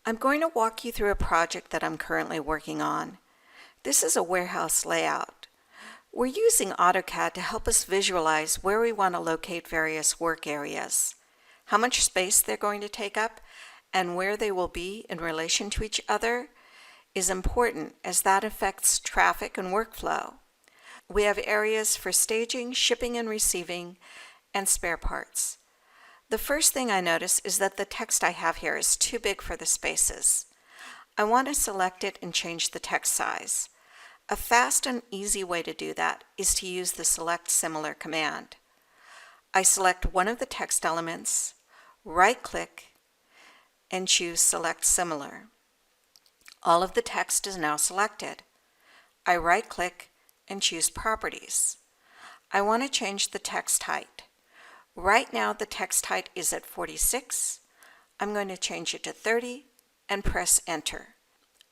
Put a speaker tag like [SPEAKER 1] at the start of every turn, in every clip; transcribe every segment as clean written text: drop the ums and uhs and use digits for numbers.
[SPEAKER 1] I'm going to walk you through a project that I'm currently working on. This is a warehouse layout. We're using Autocad to help us visualize where we want to locate various work areas, how much space they're going to take up, and where they will be in relation to each other is important as that affects traffic and workflow. We have areas for staging, shipping and receiving, and spare parts. The first thing I notice is that the text I have here is too big for the spaces. I want to select it and change the text size. A fast and easy way to do that is to use the Select Similar command. I select one of the text elements, right-click, and choose Select Similar. All of the text is now selected. I right-click and choose Properties. I want to change the text height. Right now the text height is at 46. I'm going to change it to 30 and press Enter.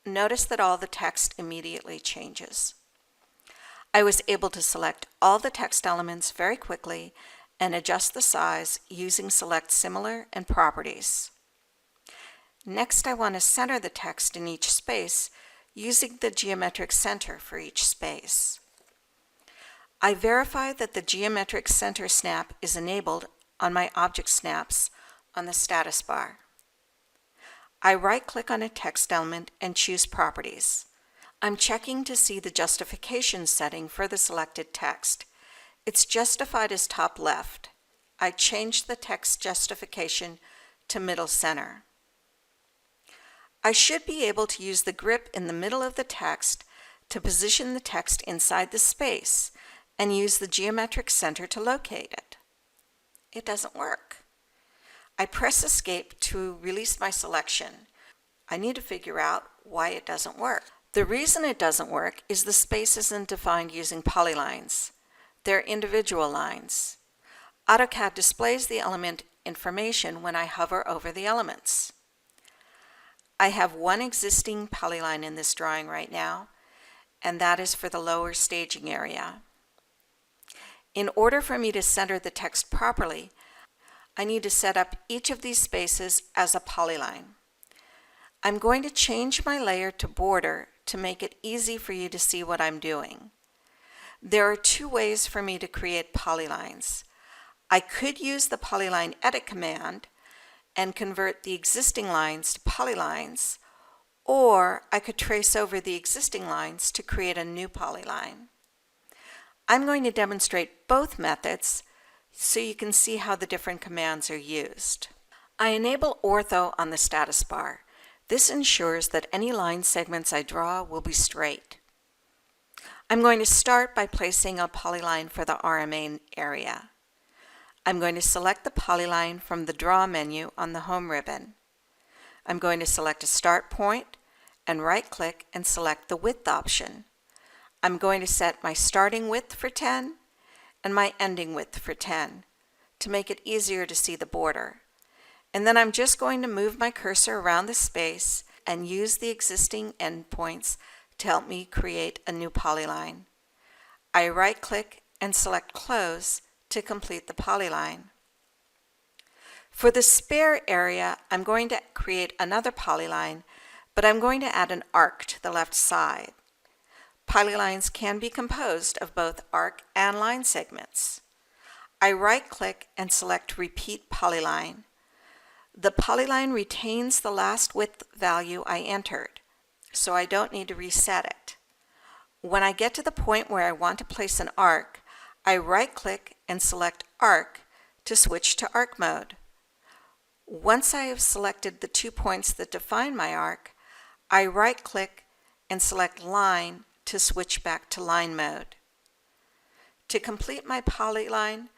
[SPEAKER 1] Notice that all the text immediately changes. I was able to select all the text elements very quickly and adjust the size using Select Similar and Properties. Next, I want to center the text in each space using the geometric center for each space. I verify that the geometric center snap is enabled on my object snaps on the status bar. I right-click on a text element and choose Properties. I'm checking to see the justification setting for the selected text. It's justified as top left. I change the text justification to middle center. I should be able to use the grip in the middle of the text to position the text inside the space and use the geometric center to locate it. It doesn't work. I press Escape to release my selection. I need to figure out why it doesn't work. The reason it doesn't work is the space isn't defined using polylines. They're individual lines. Autocad displays the element information when I hover over the elements. I have one existing polyline in this drawing right now, and that is for the lower staging area. In order for me to center the text properly, I need to set up each of these spaces as a polyline. I'm going to change my layer to border to make it easy for you to see what I'm doing. There are two ways for me to create polylines. I could use the Polyline Edit command and convert the existing lines to polylines, or I could trace over the existing lines to create a new polyline. I'm going to demonstrate both methods so you can see how the different commands are used. I enable Ortho on the status bar. This ensures that any line segments I draw will be straight. I'm going to start by placing a polyline for the RMA area. I'm going to select the polyline from the Draw menu on the Home ribbon. I'm going to select a start point and right-click and select the width option. I'm going to set my starting width for 10 and my ending width for 10 to make it easier to see the border. And then I'm just going to move my cursor around the space and use the existing endpoints to help me create a new polyline. I right-click and select Close to complete the polyline. For the spare area, I'm going to create another polyline, but I'm going to add an arc to the left side. Polylines can be composed of both arc and line segments. I right-click and select Repeat Polyline. The polyline retains the last width value I entered, so I don't need to reset it. When I get to the point where I want to place an arc, I right-click and select Arc to switch to arc mode. Once I have selected the 2 points that define my arc, I right-click and select Line to switch back to line mode. To complete my polyline,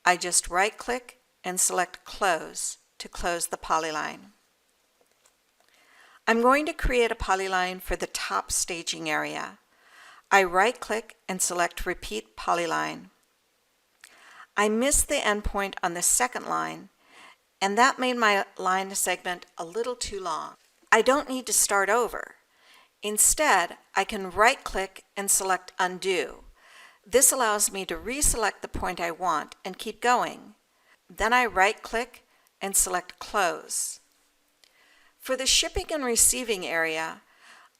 [SPEAKER 1] I just right-click and select Close to close the polyline. I'm going to create a polyline for the top staging area. I right-click and select Repeat Polyline. I missed the endpoint on the second line, and that made my line segment a little too long. I don't need to start over. Instead, I can right-click and select Undo. This allows me to reselect the point I want and keep going. Then I right-click and select Close. For the shipping and receiving area,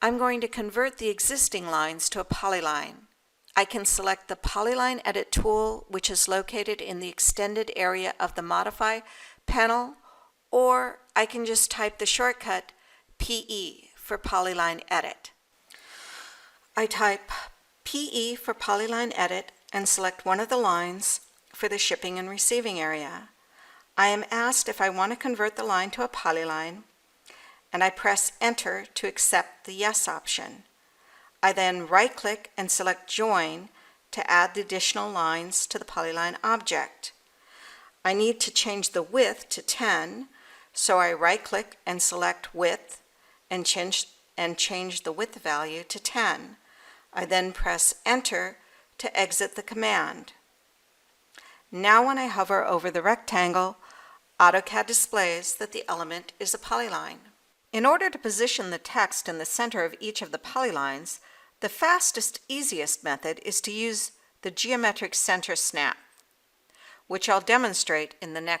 [SPEAKER 1] I'm going to convert the existing lines to a polyline. I can select the Polyline Edit tool, which is located in the extended area of the Modify panel, or I can just type the shortcut PE for Polyline Edit. I type PE for Polyline Edit and select one of the lines for the shipping and receiving area. I am asked if I want to convert the line to a polyline, and I press Enter to accept the Yes option. I then right-click and select Join to add the additional lines to the polyline object. I need to change the width to 10, so I right-click and select Width and change the width value to 10. I then press Enter to exit the command. Now when I hover over the rectangle, AutoCAD displays that the element is a polyline. In order to position the text in the center of each of the polylines, the fastest, easiest method is to use the geometric center snap, which I'll demonstrate in the next